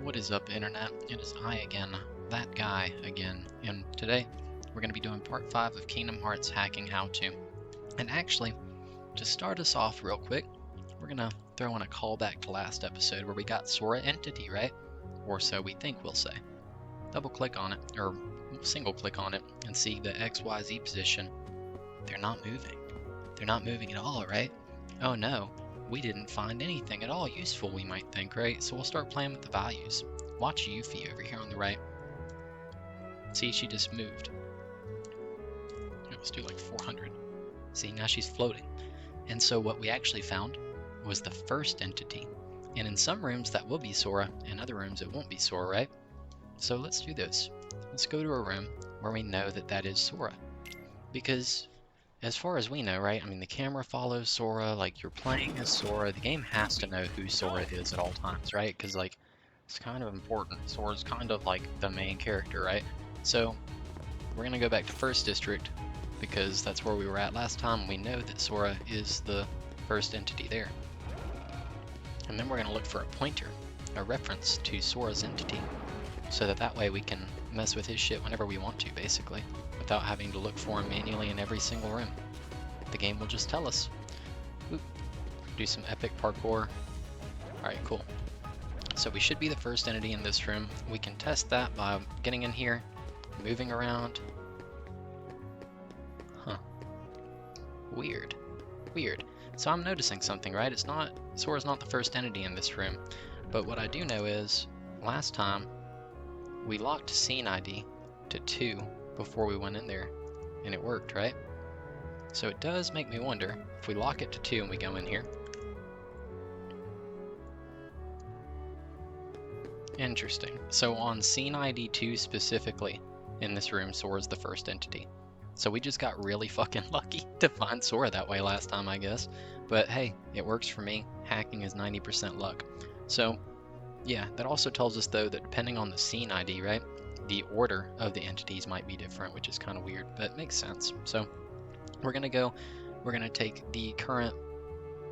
What is up, Internet? It is I again, that guy again, and today we're going to be doing part 5 of Kingdom Hearts Hacking How-To. And actually, to start us off real quick, we're going to throw in a callback to last episode where we got Sora Entity, right? Or so we think we'll say. Double click on it, or single click on it, and see the XYZ position. They're not moving. They're not moving at all, right? Oh no. We didn't find anything at all useful, we might think, right? So we'll start playing with the values. Watch Yuffie over here on the right. See, she just moved. Let's do like 400. See, now she's floating. And so what we actually found was the first entity. And in some rooms that will be Sora, in other rooms it won't be Sora, right? So let's do this. Let's go to a room where we know that that is Sora. Because as far as we know, right, I mean, the camera follows Sora, like, you're playing as Sora, the game has to know who Sora is at all times, right? Because, like, it's kind of important. Sora's kind of, like, the main character, right? So, we're going to go back to First District, because that's where we were at last time. We know that Sora is the first entity there. And then we're going to look for a pointer, a reference to Sora's entity, so that way we can mess with his shit whenever we want to, basically, without having to look for him manually in every single room. The game will just tell us. Oop. Do some epic parkour. Alright, cool. So we should be the first entity in this room. We can test that by getting in here, moving around. Huh. Weird. Weird. So I'm noticing something, right? Sora's not the first entity in this room. But what I do know is, last time, we locked scene ID to 2 before we went in there, and it worked, right? So it does make me wonder, if we lock it to 2 and we go in here. Interesting. So on scene ID 2 specifically, in this room, Sora's the first entity. So we just got really fucking lucky to find Sora that way last time, I guess. But hey, it works for me. Hacking is 90% luck. So yeah, that also tells us though that depending on the scene ID, right, the order of the entities might be different, which is kind of weird, but it makes sense. So we're gonna take the current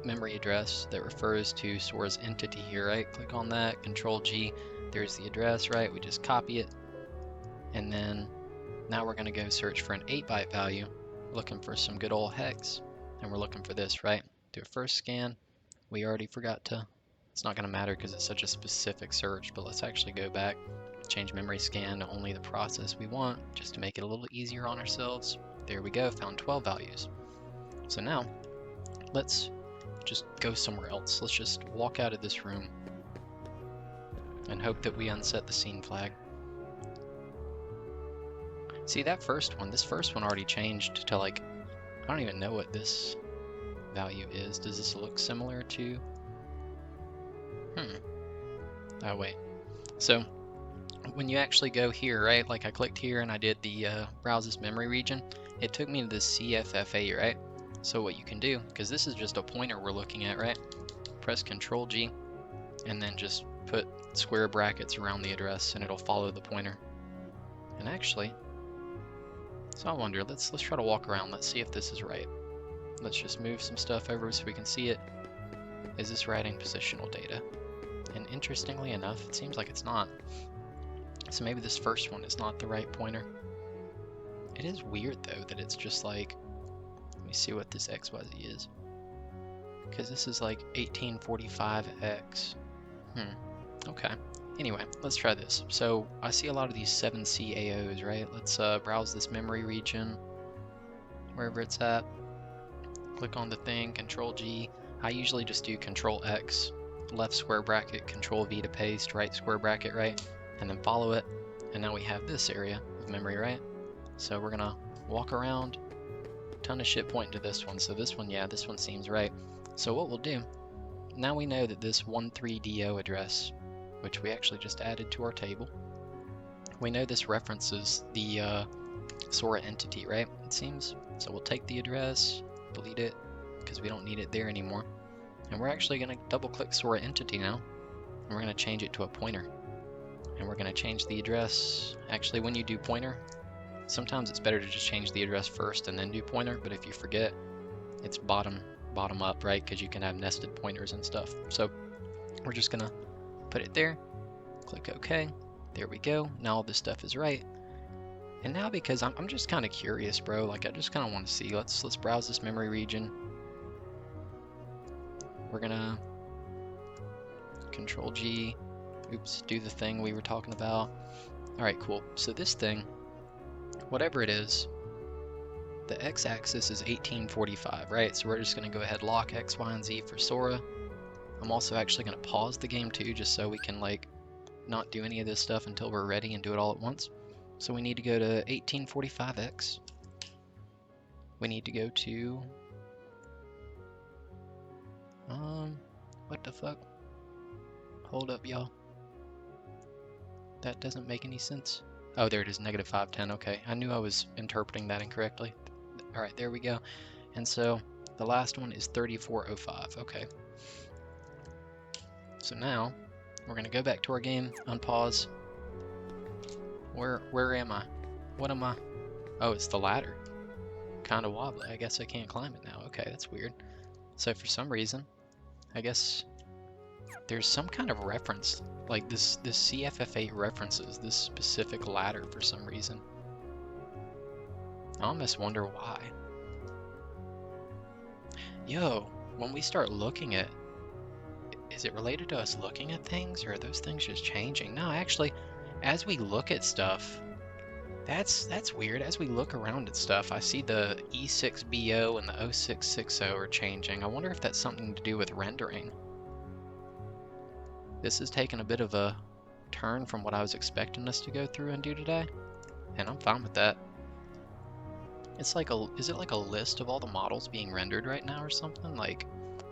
memory address that refers to Sora's entity here, right? Click on that, Control G, there's the address, right? We just copy it, and then now we're gonna go search for an 8-byte value, looking for some good old hex, and we're looking for this, right? Do a first scan. We already forgot to, it's not gonna matter because it's such a specific search, but let's actually go back, change memory scan to only the process we want, just to make it a little easier on ourselves. There we go, found 12 values. So now, let's just go somewhere else. Let's just walk out of this room and hope that we unset the scene flag. See, this first one already changed to, like, I don't even know what this value is. Does this look similar to? Oh wait. So when you actually go here, right, like I clicked here and I did the browse this memory region, it took me to the CFFA, right? So what you can do, because this is just a pointer we're looking at, right? Press Control G and then just put square brackets around the address and it'll follow the pointer. And actually, so I wonder, let's try to walk around, let's see if this is right. Let's just move some stuff over so we can see it. Is this writing positional data? And interestingly enough, it seems like it's not. So maybe this first one is not the right pointer. It is weird though that it's just like, let me see what this XYZ is. Because this is like 1845X. Okay. Anyway, let's try this. So I see a lot of these 7CAOs, right? Let's browse this memory region, wherever it's at. Click on the thing, Control G. I usually just do Control X, left square bracket, Control V to paste, right square bracket, right? And then follow it. And now we have this area of memory, right? So we're gonna walk around, ton of shit pointing to this one. So this one, yeah, this one seems right. So what we'll do, now we know that this 13DO address, which we actually just added to our table, we know this references the Sora entity, right? It seems. So we'll take the address, delete it, because we don't need it there anymore. And we're actually going to double click Sora entity now, and we're going to change it to a pointer. And we're going to change the address. Actually, when you do pointer, sometimes it's better to just change the address first and then do pointer, but if you forget, it's bottom up, right? Because you can have nested pointers and stuff. So we're just going to put it there, Click OK. There we go. Now all this stuff is right. And now because I'm just kind of curious, bro, like I just kind of want to see, let's browse this memory region. We're gonna Control G, oops, do the thing we were talking about. All right, cool. So this thing, whatever it is, the x-axis is 1845, right? So we're just gonna go ahead, lock X, Y, and Z for Sora. I'm also actually gonna pause the game too, just so we can like not do any of this stuff until we're ready and do it all at once. So we need to go to 1845X. We need to go to, what the fuck? Hold up, y'all. That doesn't make any sense. Oh, there it is, negative 510, okay. I knew I was interpreting that incorrectly. All right, there we go. And so the last one is 3405, okay. So now we're gonna go back to our game, unpause. Where am I? What am I? Oh, it's the ladder. Kind of wobbly. I guess I can't climb it now. Okay, that's weird. So for some reason, I guess there's some kind of reference. Like this CFF8 references this specific ladder for some reason. I almost wonder why. Yo, when we start looking at, is it related to us looking at things, or are those things just changing? No, actually, as we look at stuff, that's weird. As we look around at stuff, I see the E6BO and the 0660 are changing. I wonder if that's something to do with rendering. This has taken a bit of a turn from what I was expecting us to go through and do today, and I'm fine with that. It's like is it like a list of all the models being rendered right now or something? Like,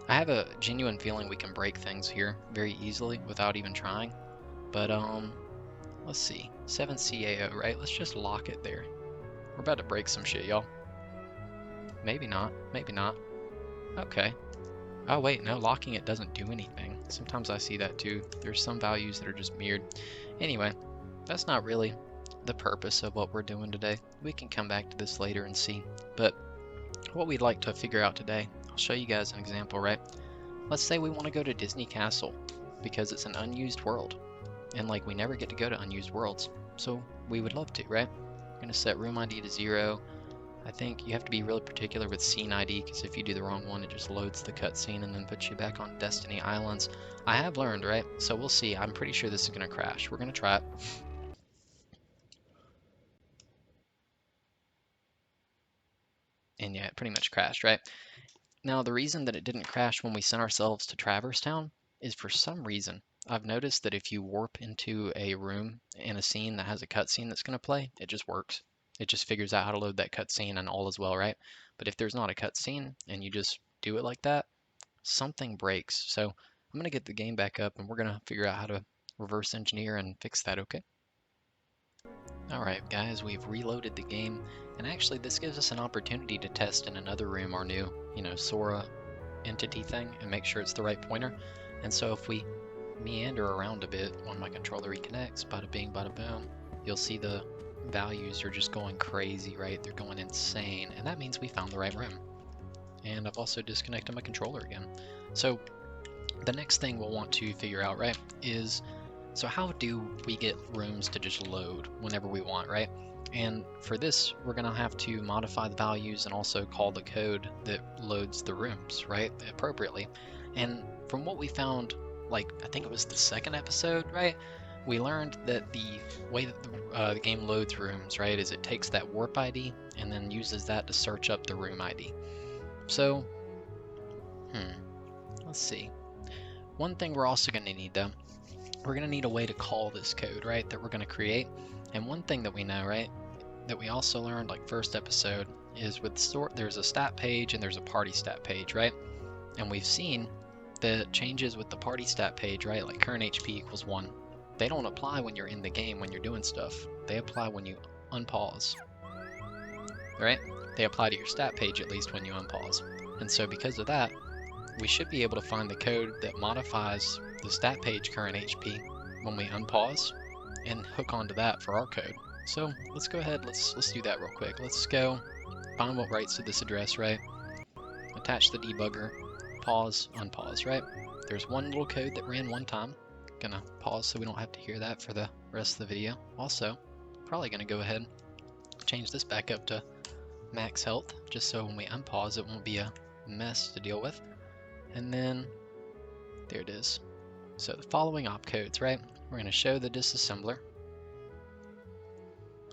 I have a genuine feeling we can break things here very easily without even trying. But let's see, 7CAO, right? Let's just lock it there. We're about to break some shit, y'all. Maybe not, maybe not. Okay. Oh wait, no, locking it doesn't do anything. Sometimes I see that too. There's some values that are just mirrored. Anyway, that's not really the purpose of what we're doing today. We can come back to this later and see. But what we'd like to figure out today, I'll show you guys an example, right? Let's say we want to go to Disney Castle because it's an unused world. And like we never get to go to unused worlds. So we would love to, right? We're gonna set room ID to 0. I think you have to be really particular with scene ID, because if you do the wrong one, it just loads the cutscene and then puts you back on Destiny Islands. I have learned, right? So we'll see. I'm pretty sure this is gonna crash. We're gonna try it. And yeah, it pretty much crashed, right? Now, the reason that it didn't crash when we sent ourselves to Traverse Town is for some reason, I've noticed that if you warp into a room in a scene that has a cutscene that's going to play, it just works. It just figures out how to load that cutscene and all is well, right? But if there's not a cutscene and you just do it like that, something breaks. So I'm going to get the game back up and we're going to figure out how to reverse engineer and fix that, okay? Alright guys, we've reloaded the game, and actually this gives us an opportunity to test in another room our new, Sora entity thing and make sure it's the right pointer. And so if we meander around a bit when my controller reconnects, bada bing, bada boom, you'll see the values are just going crazy, right? They're going insane, and that means we found the right room. And I've also disconnected my controller again. So the next thing we'll want to figure out, right, is so how do we get rooms to just load whenever we want, right? And for this, we're gonna have to modify the values and also call the code that loads the rooms, right, appropriately. And from what we found, like, I think it was the second episode, right? We learned that the way that the game loads rooms, right, is it takes that warp ID and then uses that to search up the room ID. So, let's see. One thing we're also gonna need though, we're going to need a way to call this code, right, that we're going to create. And one thing that we know, right, that we also learned like first episode is with sort, there's a stat page and there's a party stat page, right? And we've seen the changes with the party stat page, right, like current HP equals 1. They don't apply when you're in the game when you're doing stuff. They apply when you unpause, right? They apply to your stat page at least when you unpause. And so because of that, we should be able to find the code that modifies the stat page current HP when we unpause and hook onto that for our code. So let's go ahead, let's do that real quick. Let's go find what writes to this address, right? Attach the debugger, pause, unpause, right? There's one little code that ran one time. gonna pause so we don't have to hear that for the rest of the video. Also, probably gonna go ahead and change this back up to max health, just so when we unpause it won't be a mess to deal with. And then, there it is. So the following opcodes, right? We're gonna show the disassembler.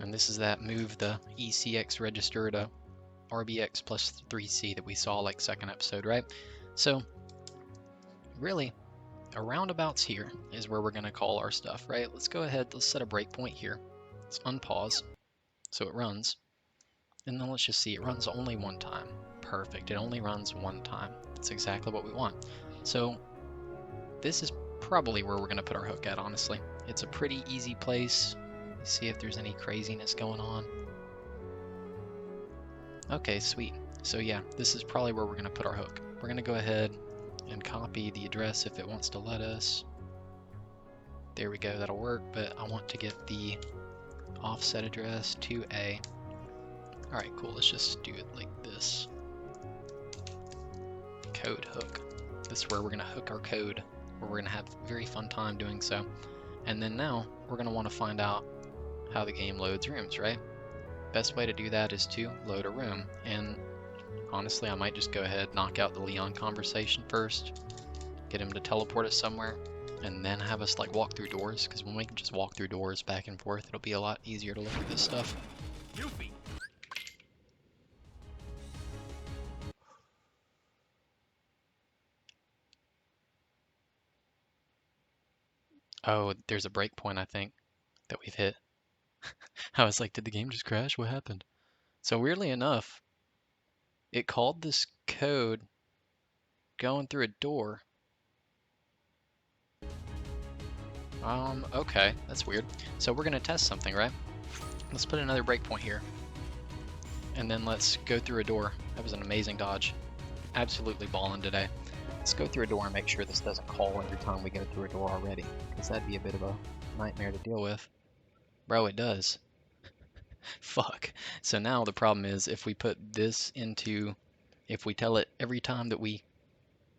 And this is that move the ECX register to RBX plus 3C that we saw like second episode, right? So really, roundabouts here is where we're gonna call our stuff, right? Let's go ahead, let's set a breakpoint here. Let's unpause so it runs. And then let's just see, it runs only one time. Perfect, it only runs one time. That's exactly what we want. So this is probably where we're gonna put our hook at, honestly. It's a pretty easy place. Let's see if there's any craziness going on. Okay, sweet. So yeah, this is probably where we're gonna put our hook. We're gonna go ahead and copy the address if it wants to let us. There we go, that'll work, but I want to get the offset address to A. Alright, cool, let's just do it like this. Code hook. This is where we're gonna hook our code, where we're gonna have a very fun time doing so. And then now, we're gonna wanna find out how the game loads rooms, right? Best way to do that is to load a room. And honestly, I might just go ahead, knock out the Leon conversation first, get him to teleport us somewhere, and then have us like walk through doors, because when we can just walk through doors back and forth, it'll be a lot easier to look at this stuff. Oh, there's a breakpoint, I think, that we've hit. I was like, did the game just crash? What happened? So weirdly enough, it called this code going through a door. Okay, that's weird. So we're gonna test something, right? Let's put another breakpoint here. And then let's go through a door. That was an amazing dodge. Absolutely balling today. Let's go through a door and make sure this doesn't call every time we go through a door already, because that'd be a bit of a nightmare to deal with. Bro, it does. Fuck. So now the problem is if we put this into, if we tell it every time that we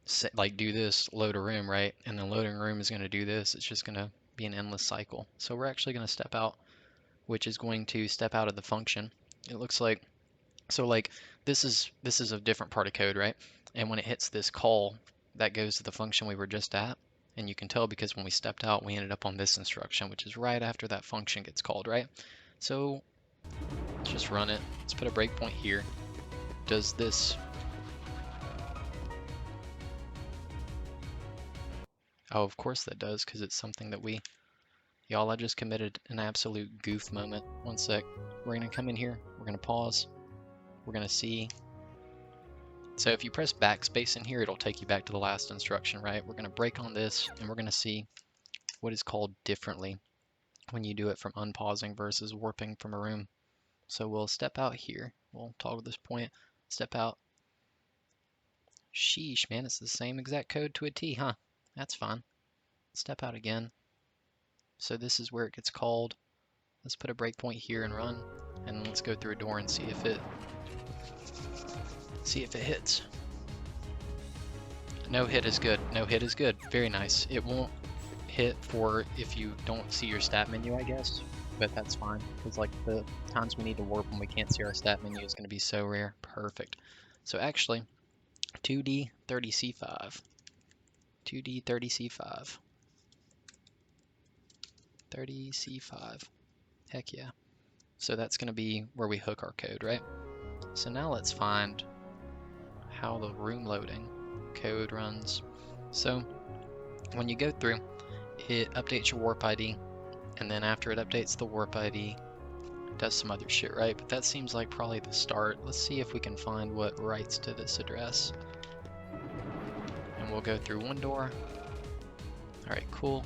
set, like do this, load a room, right? And the loading room is going to do this, it's just going to be an endless cycle. So we're actually going to step out, which is going to step out of the function. It looks like, so like this is a different part of code, right? And when it hits this call, that goes to the function we were just at. And you can tell because when we stepped out, we ended up on this instruction, which is right after that function gets called, right? So let's just run it. Let's put a breakpoint here. Does this? Oh, of course that does, because it's something that we... Y'all, I just committed an absolute goof moment. One sec. We're going to come in here. We're going to pause. We're going to see. So if you press backspace in here, it'll take you back to the last instruction, right? We're going to break on this, and we're going to see what is called differently when you do it from unpausing versus warping from a room. So we'll step out here. We'll toggle this point, step out. Sheesh, man, it's the same exact code to a T, huh? That's fine. Step out again. So this is where it gets called. Let's put a breakpoint here and run, and let's go through a door and see if it hits. No hit is good. No hit is good. Very nice. It won't hit for if you don't see your stat menu, I guess, but that's fine, because like the times we need to warp when we can't see our stat menu is going to be so rare. Perfect. So actually, 2D 30C5. 2D 30C5. 30C5. Heck yeah. So that's going to be where we hook our code, right? So now let's find how the room loading code runs. So when you go through, it updates your warp ID, and then after it updates the warp ID, it does some other shit, right? But that seems like probably the start. Let's see if we can find what writes to this address. And we'll go through one door. Alright, cool.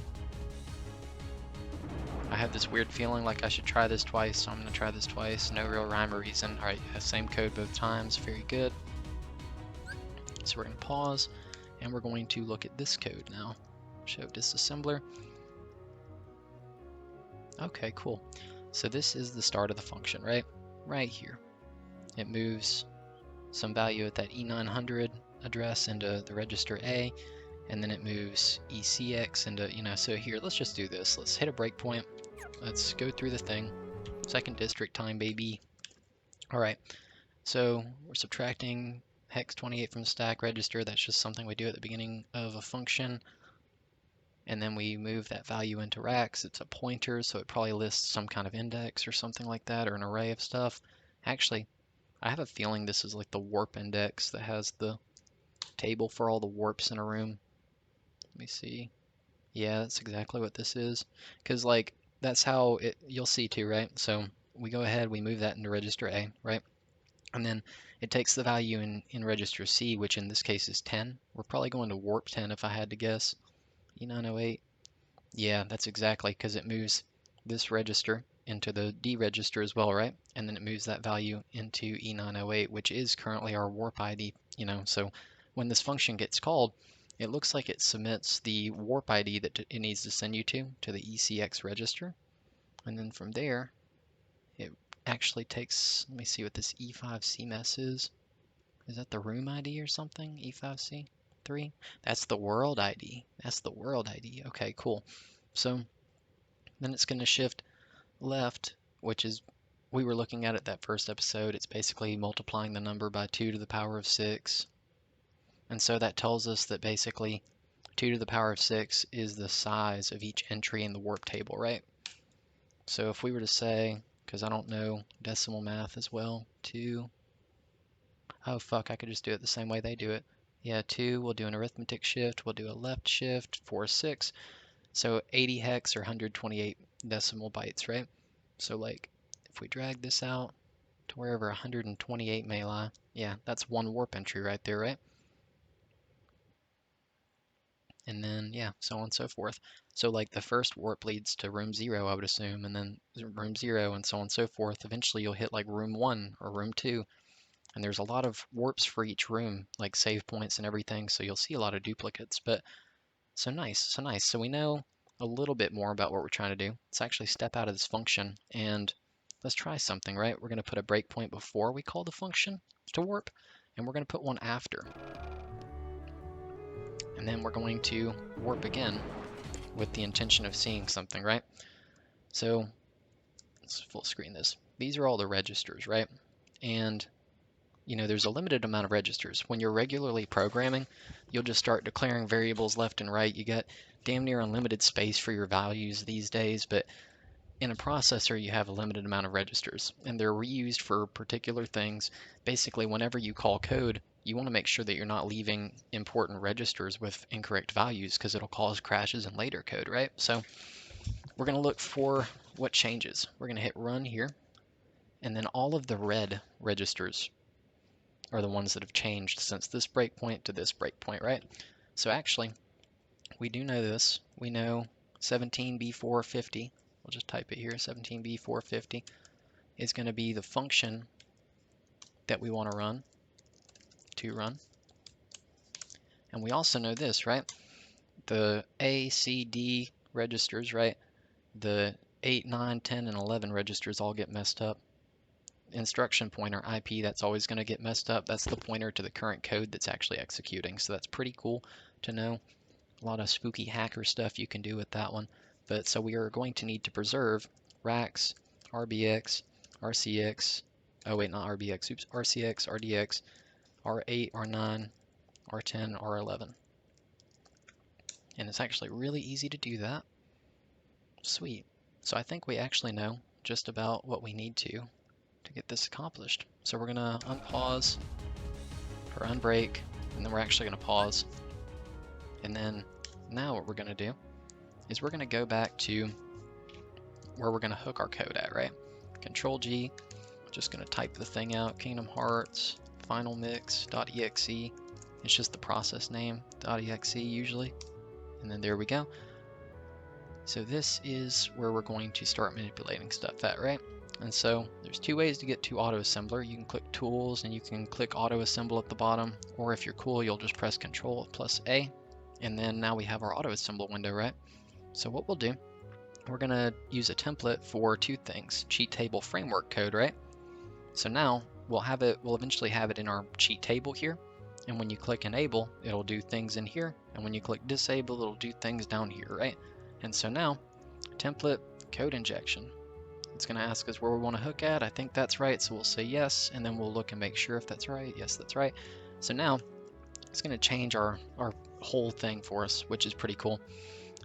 I have this weird feeling like I should try this twice, so I'm going to try this twice. No real rhyme or reason. Alright, same code both times. Very good. So we're going to pause, and we're going to look at this code now. Show disassembler. Okay, cool. So this is the start of the function, right? Right here. It moves some value at that E900 address into the register A, and then it moves ECX into, so here, let's just do this. Let's hit a breakpoint. Let's go through the thing. Second district time, baby. All right, so we're subtracting hex 28 from the stack register. That's just something we do at the beginning of a function. And then we move that value into racks. It's a pointer, so it probably lists some kind of index or something like that, or an array of stuff. Actually, I have a feeling this is like the warp index that has the table for all the warps in a room. Let me see. Yeah, that's exactly what this is. Because like, that's how you'll see too, right? So we go ahead, we move that into register A, right? And then it takes the value in register C, which in this case is 10. We're probably going to warp 10 if I had to guess. E908. Yeah, that's exactly because it moves this register into the D register as well, right? And then it moves that value into E908, which is currently our warp ID, so when this function gets called, it looks like it submits the warp ID that it needs to send you to the ECX register. And then from there, it actually takes, let me see what this E5C mess is. Is that the room ID or something? E5C3? That's the world ID. That's the world ID. Okay, cool. So then it's going to shift left, which is, we were looking at it that first episode. It's basically multiplying the number by 2 to the power of 6. And so that tells us that basically 2 to the power of 6 is the size of each entry in the warp table, right? So if we were to say, because I don't know decimal math as well, 2, oh fuck, I could just do it the same way they do it. Yeah, 2, we'll do an arithmetic shift, we'll do a left shift, 4, 6. So 80 hex or 128 decimal bytes, right? So like, if we drag this out to wherever 128 may lie, yeah, that's one warp entry right there, right? And then, yeah, so on and so forth. So like the first warp leads to room 0, I would assume, and then room 0 and so on and so forth. Eventually you'll hit like room 1 or room 2, and there's a lot of warps for each room, like save points and everything, so you'll see a lot of duplicates, but so nice, so nice. So we know a little bit more about what we're trying to do. Let's actually step out of this function and let's try something, right? We're going to put a breakpoint before we call the function to warp, and we're going to put one after. And then we're going to warp again with the intention of seeing something, right? So let's full screen this. These are all the registers, right? And there's a limited amount of registers. When you're regularly programming, you'll just start declaring variables left and right. You get damn near unlimited space for your values these days, but in a processor, you have a limited amount of registers, and they're reused for particular things. Basically, whenever you call code, you want to make sure that you're not leaving important registers with incorrect values because it'll cause crashes in later code, right? So we're going to look for what changes. We're going to hit run here, and then all of the red registers are the ones that have changed since this breakpoint to this breakpoint, right? So actually, we do know this. We know 17b450, we'll just type it here, 17b450 is going to be the function that we want to run. And we also know this, right? The A, C, D registers, right? The 8, 9, 10, and 11 registers all get messed up. Instruction pointer IP, that's always going to get messed up. That's the pointer to the current code that's actually executing. So that's pretty cool to know. A lot of spooky hacker stuff you can do with that one. But so we are going to need to preserve racks, RBX, RCX, oh wait, not RBX, oops, RCX, RDX, R8, R9, R10, R11. And it's actually really easy to do that. Sweet. So I think we actually know just about what we need to get this accomplished. So we're gonna unpause or unbreak, and then we're actually gonna pause. And then now what we're gonna do is we're gonna go back to where we're gonna hook our code at, right? Control G, just gonna type the thing out, Kingdom Hearts, final mix.exe. It's just the process name, .exe usually. And then there we go. So this is where we're going to start manipulating stuff at, right? And so there's two ways to get to AutoAssembler. You can click Tools and you can click AutoAssemble at the bottom, or if you're cool, you'll just press Control plus A, and then now we have our AutoAssembler window, right? So what we'll do, we're gonna use a template for two things: cheat table framework code, right? So now we'll eventually have it in our cheat table here, And when you click enable, it'll do things in here. And when you click disable, it'll do things down here, right? And so now, template code injection. It's going to ask us where we want to hook at. I think that's right, so we'll say yes, and then we'll look and make sure if that's right. Yes, that's right. So now it's going to change our whole thing for us, which is pretty cool.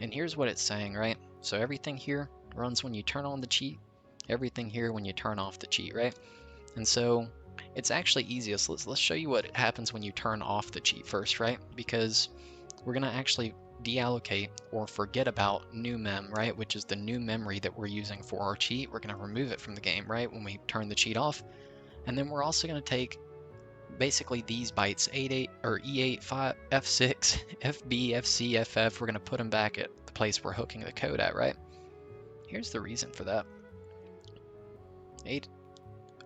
And here's what it's saying, right? So everything here runs when you turn on the cheat, everything here when you turn off the cheat, right? And so it's actually easiest. Let's show you what happens when you turn off the cheat first, right? Because we're going to actually deallocate or forget about new mem, right? Which is the new memory that we're using for our cheat. We're going to remove it from the game, right? When we turn the cheat off. And then we're also going to take basically these bytes, 88 or E8, F6, FB, FC, FF. We're going to put them back at the place we're hooking the code at, right? Here's the reason for that.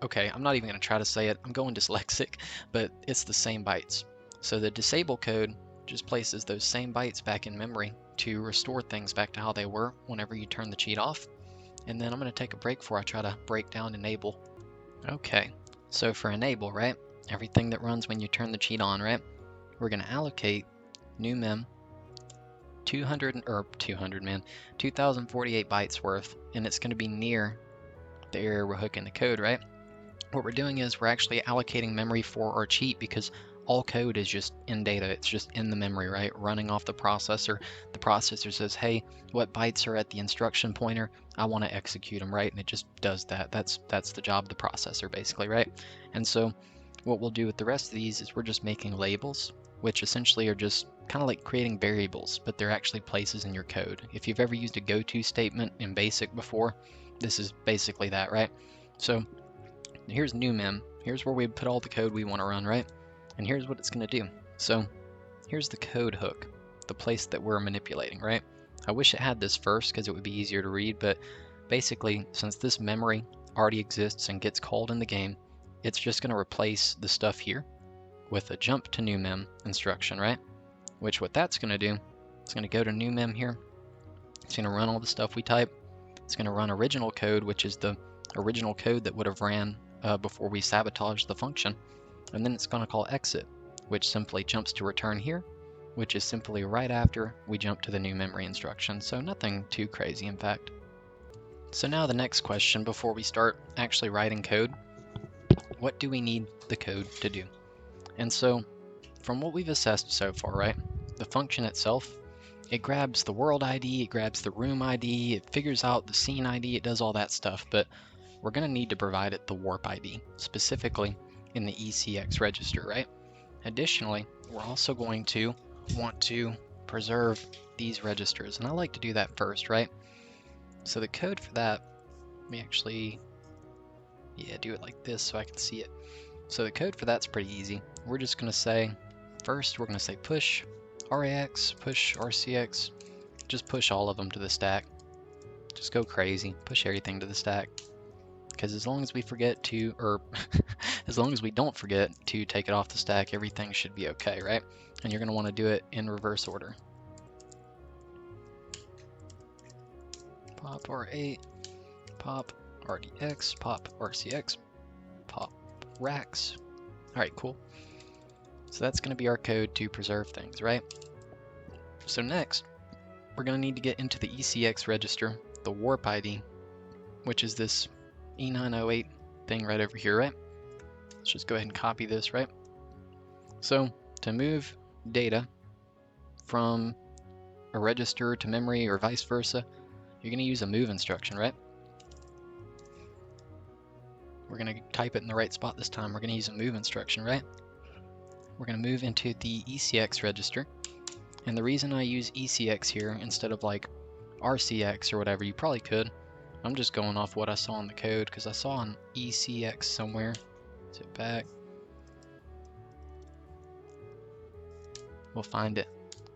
Okay, I'm not even going to try to say it. I'm going dyslexic, but it's the same bytes. So the disable code just places those same bytes back in memory to restore things back to how they were whenever you turn the cheat off. And then I'm going to take a break before I try to break down enable. Okay, so for enable, right? Everything that runs when you turn the cheat on, right? We're going to allocate new mem 2048 bytes worth, and it's going to be near the area we're hooking the code, right? What we're doing is we're actually allocating memory for our cheat because all code is just in data. It's just in the memory, right? Running off the processor. The processor says, hey, what bytes are at the instruction pointer? I want to execute them, right? And it just does that. That's the job of the processor, basically, right? And so what we'll do with the rest of these is we're just making labels, which essentially are just kind of like creating variables, but they're actually places in your code. If you've ever used a goto statement in BASIC before, this is basically that, right? So here's new mem. Here's where we put all the code we want to run, right? And here's what it's going to do. So here's the code hook, the place that we're manipulating, right? I wish it had this first because it would be easier to read, but basically, since this memory already exists and gets called in the game, it's just going to replace the stuff here with a jump to new mem instruction, right? Which what that's going to do, it's going to go to new mem here. It's going to run all the stuff we type. It's going to run original code, which is the original code that would have ran before we sabotaged the function. And then it's going to call exit, which simply jumps to return here, which is simply right after we jump to the new memory instruction. So nothing too crazy, in fact. So now the next question before we start actually writing code, what do we need the code to do? And so from what we've assessed so far, right, the function itself, it grabs the world ID, it grabs the room ID, it figures out the scene ID, it does all that stuff, but we're going to need to provide it the warp ID, specifically in the ECX register, right? Additionally, we're also going to want to preserve these registers, and I like to do that first, right? So the code for that, let me actually, do it like this so I can see it. So the code for that's pretty easy. We're just going to say, first we're going to say push RAX, push RCX, just push all of them to the stack. Just go crazy, push everything to the stack. Because as long as we forget to, or as long as we don't forget to take it off the stack, everything should be okay, right? And you're going to want to do it in reverse order. Pop R8, pop RDX, pop RCX, pop RAX. Alright, cool. So that's going to be our code to preserve things, right? So next, we're going to need to get into the ECX register, the warp ID, which is this E908 thing right over here, right? Let's just go ahead and copy this, right? So to move data from a register to memory or vice versa, you're going to use a move instruction, right? We're going to type it in the right spot this time. We're going to use a move instruction, right? We're going to move into the ECX register. And the reason I use ECX here instead of like RCX or whatever, you probably could. I'm just going off what I saw in the code because I saw an ECX somewhere. Sit back. We'll find it.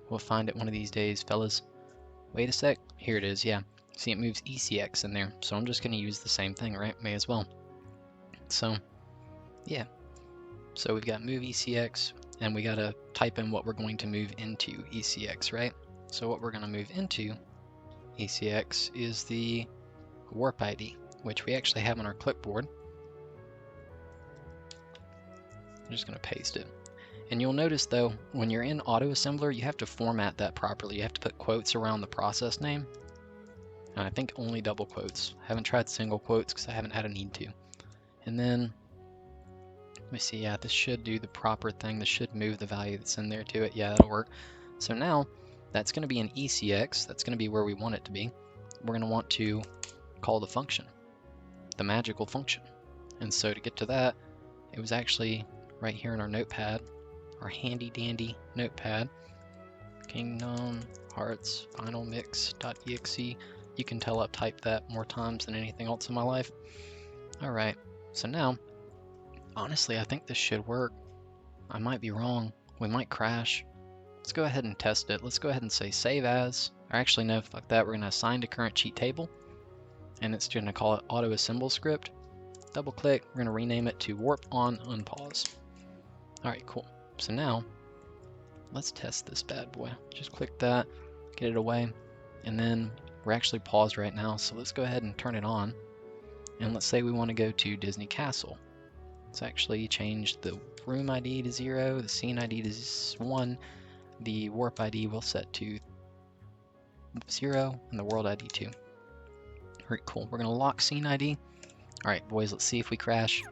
We'll find it one of these days, fellas. Wait a sec. Here it is, yeah. See, it moves ECX in there. So I'm just going to use the same thing, right? May as well. So, yeah. So we've got move ECX, and we got to type in what we're going to move into ECX, right? So what we're going to move into ECX is the warp ID, which we actually have on our clipboard. I'm just going to paste it. And you'll notice though, when you're in AutoAssembler, you have to format that properly. You have to put quotes around the process name. And I think only double quotes. I haven't tried single quotes because I haven't had a need to. And then, let me see, yeah, this should do the proper thing. This should move the value that's in there to it. Yeah, that'll work. So now, that's going to be an ECX. That's going to be where we want it to be. We're going to want to call the function, the magical function. And so to get to that, it was actually right here in our notepad, our handy dandy notepad, Kingdom Hearts Final Mix.exe. You can tell I've typed that more times than anything else in my life. Alright, so now, honestly, I think this should work. I might be wrong. We might crash. Let's go ahead and test it. Let's go ahead and say save as, or actually no, fuck that. We're going to assign to current cheat table, and it's going to call it auto-assemble script. Double click, we're going to rename it to warp on unpause. Alright, cool. So now, let's test this bad boy. Just click that, get it away, and then we're actually paused right now, so let's go ahead and turn it on. And let's say we want to go to Disney Castle. Let's actually change the room ID to 0, the scene ID to 1, the warp ID we'll set to 0, and the world ID 2. Alright, cool. We're going to lock scene ID. Alright, boys, let's see if we crash.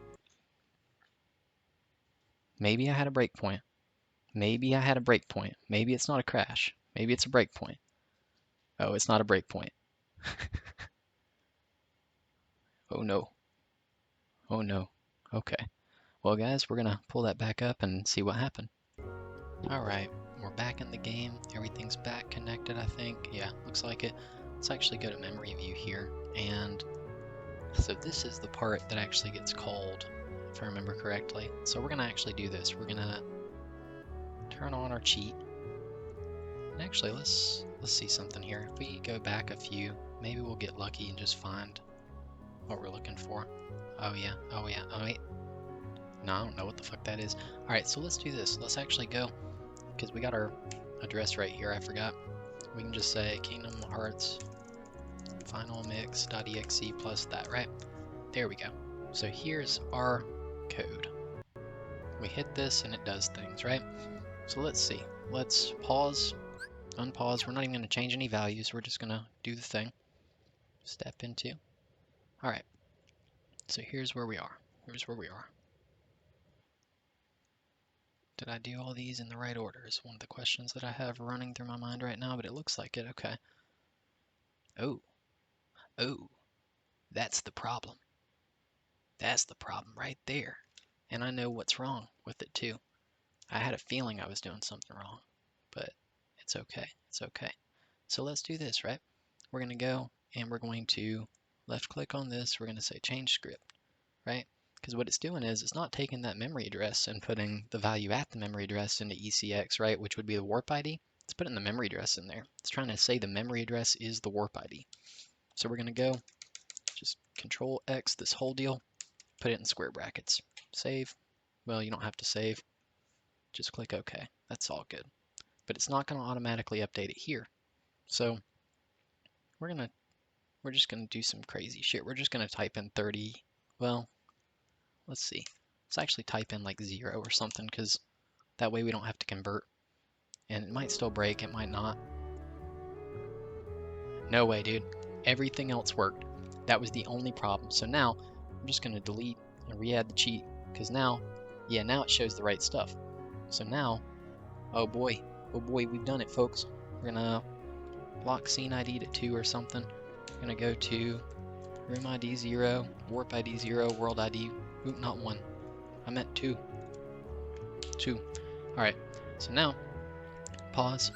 Maybe I had a breakpoint. Maybe I had a breakpoint. Maybe it's not a crash. Maybe it's a breakpoint. Oh, it's not a breakpoint. Oh no. Oh no. Okay. Well guys, we're gonna pull that back up and see what happened. Alright, we're back in the game. Everything's back connected, I think. Yeah, looks like it. Let's actually go to memory view here. And so this is the part that actually gets called, if I remember correctly. So we're gonna actually do this. We're gonna turn on our cheat. And actually, let's see something here. If we go back a few, maybe we'll get lucky and just find what we're looking for. Oh yeah, oh yeah, oh wait. No, I don't know what the fuck that is. Alright, so let's do this. Let's actually go, because we got our address right here, I forgot. We can just say Kingdom Hearts Final Mix.exe plus that, right? There we go. So here's our code. We hit this and it does things, right? So let's see. Let's pause, unpause. We're not even going to change any values. We're just going to do the thing. Step into. Alright. So here's where we are. Here's where we are. Did I do all these in the right order is one of the questions that I have running through my mind right now, but it looks like it. Okay. Oh. Oh. That's the problem. That's the problem right there. And I know what's wrong with it too. I had a feeling I was doing something wrong, but it's okay. It's okay. So let's do this, right? We're going to go and we're going to left click on this. We're going to say change script, right? Because what it's doing is it's not taking that memory address and putting the value at the memory address into ECX, right? Which would be the warp ID. It's putting the memory address in there. It's trying to say the memory address is the warp ID. So we're going to go just Control X this whole deal, put it in square brackets. Save. Well, you don't have to save. Just click OK. That's all good. But it's not going to automatically update it here. So we're just gonna do some crazy shit. We're just gonna type in 30. Well, let's see. Let's actually type in like 0 or something, because that way we don't have to convert. And it might still break, it might not. No way, dude. Everything else worked. That was the only problem. So now I'm just gonna delete and re-add the cheat, because now, yeah, now it shows the right stuff. So now, oh boy, we've done it, folks. We're gonna lock scene ID to 2 or something. We're gonna go to room ID 0, warp ID 0, world ID, oop, not 1. I meant 2. 2. Alright, so now, pause,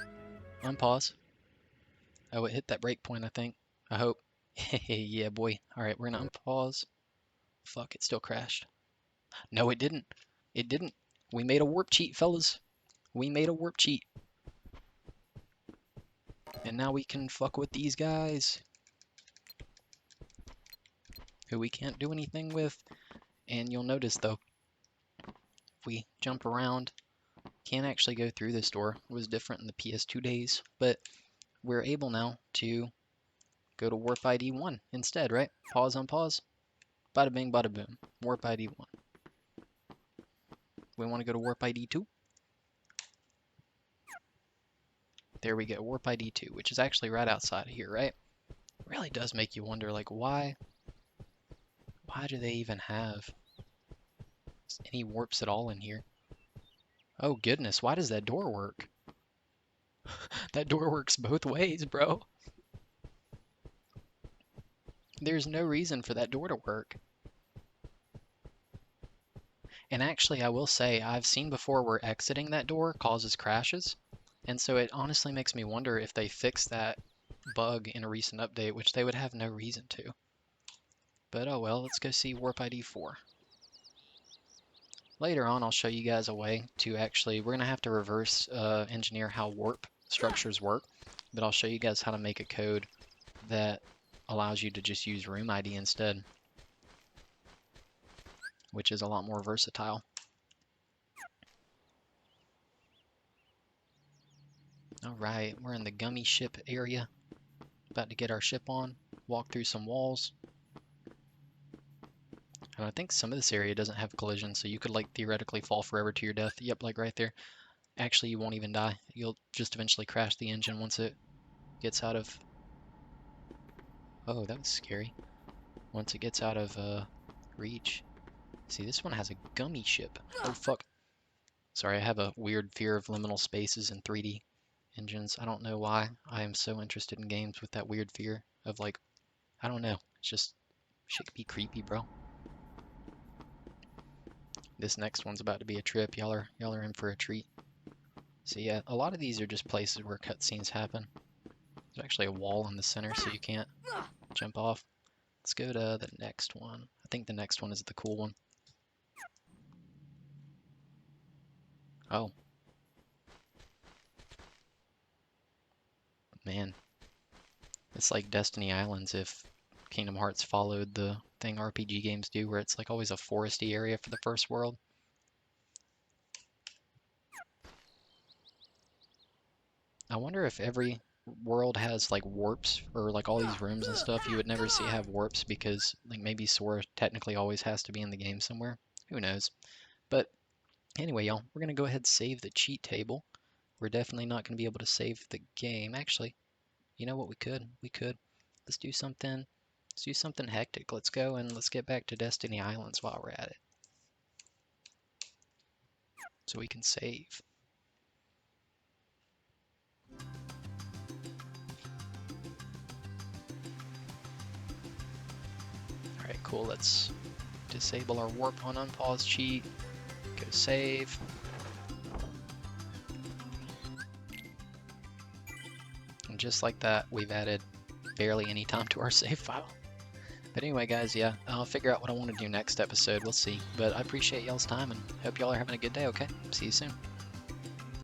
unpause. Oh, it hit that breakpoint, I think. I hope. Yeah, boy. Alright, we're gonna unpause. Fuck, it still crashed. No, it didn't. It didn't. We made a warp cheat, fellas. We made a warp cheat. And now we can fuck with these guys, who we can't do anything with. And you'll notice though, if we jump around, can't actually go through this door. It was different in the PS2 days, but we're able now to go to warp ID 1 instead, right? Pause, unpause, bada bing, bada boom, warp ID 1. We want to go to warp ID 2. There we go, warp ID 2, which is actually right outside of here, right? It really does make you wonder, like, why do they even have any warps at all in here? Oh goodness, why does that door work? That door works both ways, bro. There's no reason for that door to work. And actually, I will say, I've seen before where exiting that door causes crashes. And so it honestly makes me wonder if they fixed that bug in a recent update, which they would have no reason to. But oh well, let's go see warp ID 4. Later on, I'll show you guys a way to actually, we're going to have to reverse engineer how warp structures work, but I'll show you guys how to make a code that allows you to just use room ID instead, which is a lot more versatile. Alright, we're in the gummy ship area, about to get our ship on, walk through some walls. And I think some of this area doesn't have collision, so you could like theoretically fall forever to your death. Yep, like right there. Actually, you won't even die. You'll just eventually crash the engine once it gets out of... Oh, that was scary. Once it gets out of reach. See, this one has a gummy ship. Oh, fuck. Sorry, I have a weird fear of liminal spaces and 3D engines. I don't know why. I am so interested in games with that weird fear of like, I don't know. It's just, shit could be creepy, bro. This next one's about to be a trip. Y'all are in for a treat. So yeah, a lot of these are just places where cutscenes happen. There's actually a wall in the center, so you can't jump off. Let's go to the next one. I think the next one is the cool one. Oh. Man. It's like Destiny Islands if Kingdom Hearts followed the thing RPG games do, where it's like always a foresty area for the first world. I wonder if every world has like warps, or like all these rooms and stuff you would never see have warps because like maybe Sora technically always has to be in the game somewhere. Who knows? But anyway, y'all, we're gonna go ahead and save the cheat table. We're definitely not gonna be able to save the game. Actually, you know what we could? Let's do something. Let's do something hectic. Let's go and let's get back to Destiny Islands while we're at it. So we can save. Alright, cool. Let's disable our warp on unpause cheat. Go save. And just like that, we've added barely any time to our save file. But anyway, guys, yeah, I'll figure out what I want to do next episode. We'll see. But I appreciate y'all's time and hope y'all are having a good day, okay? See you soon.